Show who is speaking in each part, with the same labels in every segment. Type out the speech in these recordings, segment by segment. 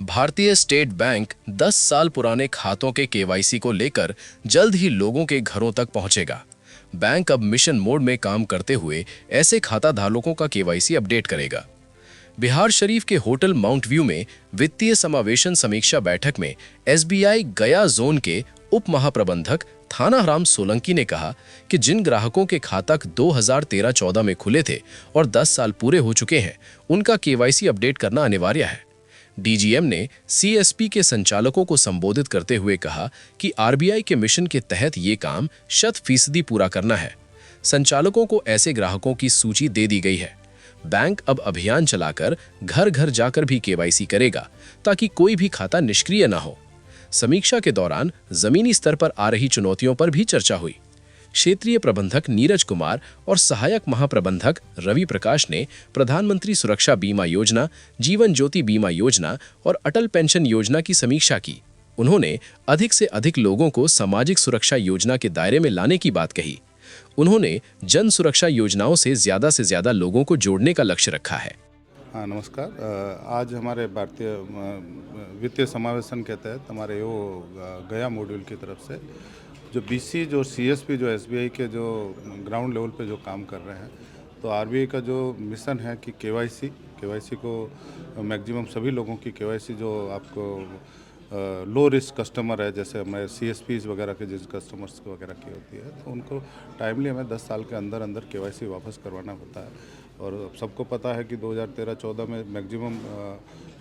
Speaker 1: भारतीय state bank 10 साल पुराने खातों के केवाईसी को लेकर जल्द ही लोगों के घरों तक पहुंचेगा। बैंक अब मिशन मोड में काम करते हुए ऐसे खाता धारकों का केवाईसी अपडेट करेगा। बिहार शरीफ के होटल माउंट व्यू में वित्तीय समावेशन समीक्षा बैठक में एसबीआई गया जोन के उप महाप्रबंधक थानाराम सोलंकी ने कहा कि जिन ग्राहकों के खाता 2013-14 में खुले थे और 10 साल पूरे हो चुके हैं, उनका केवाईसी अपडेट करना अनिवार्य है। डीजीएम ने सीएसपी के संचालकों को संबोधित करते हुए कहा कि आरबीआई के मिशन के तहत ये काम 100% पूरा करना है। संचालकों को ऐसे ग्राहकों की सूची दे दी गई है। बैंक अब अभियान चलाकर घर घर जाकर भी केवाईसी करेगा ताकि कोई भी खाता निष्क्रिय न हो। समीक्षा के दौरान जमीनी स्तर पर आ रही चुनौतियों पर भी चर्चा हुई। क्षेत्रीय प्रबंधक नीरज कुमार और सहायक महाप्रबंधक रवि प्रकाश ने प्रधानमंत्री सुरक्षा बीमा योजना, जीवन ज्योति बीमा योजना और अटल पेंशन योजना की समीक्षा की। उन्होंने अधिक से अधिक लोगों को सामाजिक सुरक्षा योजना के दायरे में लाने की बात कही। उन्होंने जन सुरक्षा योजनाओं से ज्यादा लोगों को जोड़ने का लक्ष्य रखा है।
Speaker 2: हाँ, नमस्कार। आज हमारे भारतीय वित्तीय समावेशन के तहत हमारे गया मॉड्यूल की तरफ से जो बीसी जो सीएसपी जो एसबीआई के जो ग्राउंड लेवल पे जो काम कर रहे हैं, तो आरबीआई का जो मिशन है कि केवाईसी को मैक्सिमम सभी लोगों की केवाईसी जो आपको लो रिस्क कस्टमर है, जैसे हमारे सीएसपीज वगैरह के जिस कस्टमर्स को वगैरह की होती है, तो उनको टाइमली हमें 10 साल के अंदर अंदर केवाईसी वापस करवाना होता है। और सबको पता है कि 2013-14 में मैक्सिमम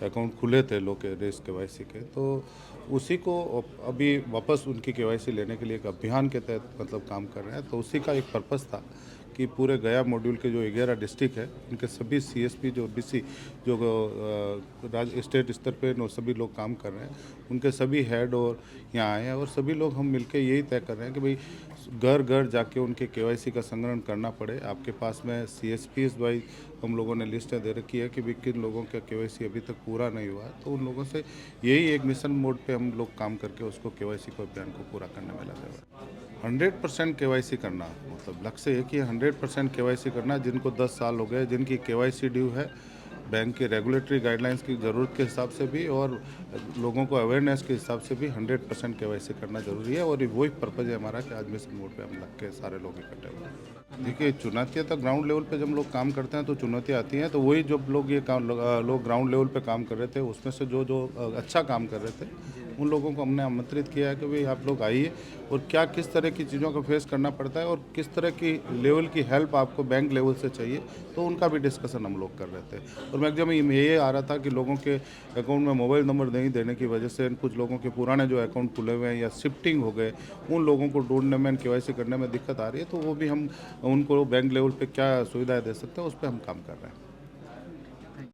Speaker 2: अकाउंट खुले थे लोग के रिस्क केवाईसी के, तो उसी को अभी वापस उनकी केवाईसी लेने के लिए एक अभियान के तहत मतलब काम कर रहे हैं। तो उसी का एक पर्पस था कि पूरे गया मॉड्यूल के जो 11 डिस्ट्रिक्ट है, उनके सभी सीएसपी जो बीसी जो राज्य स्टेट स्तर पे सभी लोग काम कर रहे हैं, उनके सभी हेड और यहाँ आए हैं और सभी लोग हम मिलके यही तय कर रहे हैं कि भाई घर घर जाके उनके केवाईसी का संग्रहण करना पड़े। आपके पास में सीएसपीज वाइज हम लोगों ने लिस्टें दे रखी है कि भाई किन लोगों का केवाईसी अभी तक पूरा नहीं हुआ है, तो उन लोगों से यही एक मिशन मोड पे हम लोग काम करके उसको केवाईसी को अभियान को पूरा करने में लगे हुए। 100% केवाईसी करना, मतलब लक्ष्य एक ही है, 100% केवाईसी करना। जिनको 10 साल हो गए, जिनकी केवाईसी ड्यू है, बैंक के रेगुलेटरी गाइडलाइंस की ज़रूरत के हिसाब से भी और लोगों को अवेयरनेस के हिसाब से भी 100% केवाईसी करना ज़रूरी है। और वही पर्पज़ है हमारा कि आज मिशन मोड पे हम लग के सारे लोग इकट्ठे हुए हैं। देखिए, चुनौतियाँ तो ग्राउंड लेवल पे जब लोग काम करते हैं तो चुनौतियाँ आती हैं। तो वही जब लोग लोग ग्राउंड लेवल पे काम कर रहे थे, उसमें से जो अच्छा काम कर रहे थे, उन लोगों को हमने आमंत्रित किया है कि भाई आप लोग आइए और क्या किस तरह की चीज़ों को फेस करना पड़ता है और किस तरह की लेवल की हेल्प आपको बैंक लेवल से चाहिए, तो उनका भी डिस्कशन हम लोग कर रहे थे। और मैक्सिमम ये आ रहा था कि लोगों के अकाउंट में मोबाइल नंबर नहीं देने की वजह से कुछ लोगों के पुराने जो अकाउंट खुले हुए हैं या शिफ्टिंग हो गए, उन लोगों को ढूंढने में केवाईसी करने में दिक्कत आ रही है, तो वो भी हम उनको बैंक लेवल पे क्या सुविधाएं दे सकते हैं, उस पर हम काम कर रहे हैं।